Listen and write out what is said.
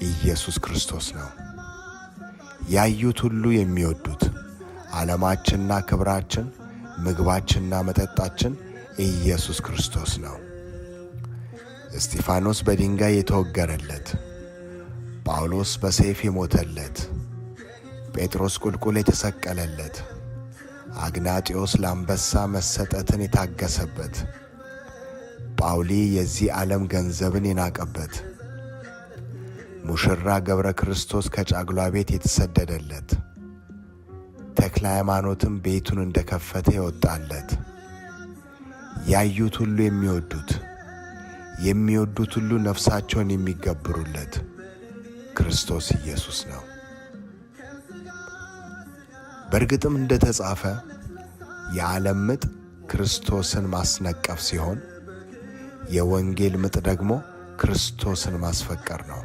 ኢየሱስ ክርስቶስ ነው። ያዩት ሁሉ የሚወዱት ዓለማችንና ክብራችን፣ ምግባችንና መጠጣችን ኢየሱስ ክርስቶስ ነው። እስጢፋኖስ በድንጋይ የተወገረለት፣ ጳውሎስ በሰይፍ የሞተለት፣ ጴጥሮስ ቁልቁል የተሰቀለለት፣ አግናጢዮስ ለአንበሳ መሰጠትን የታገሰበት፣ ጳውሊ የዚህ ዓለም ገንዘብን የናቀበት፣ ሙሽራ ገብረ ክርስቶስ ከጫጉላ ቤት የተሰደደለት፣ ተክለ ሃይማኖትም ቤቱን እንደከፈተ የወጣለት፣ ያዩት ሁሉ የሚወዱት ሁሉ ነፍሳቸውን የሚገብሩለት ክርስቶስ ኢየሱስ ነው። በእርግጥም እንደተጻፈ የዓለም ምጥ ክርስቶስን ማስነቀፍ ሲሆን የወንጌል ምጥ ደግሞ ክርስቶስን ማስፈቀር ነው።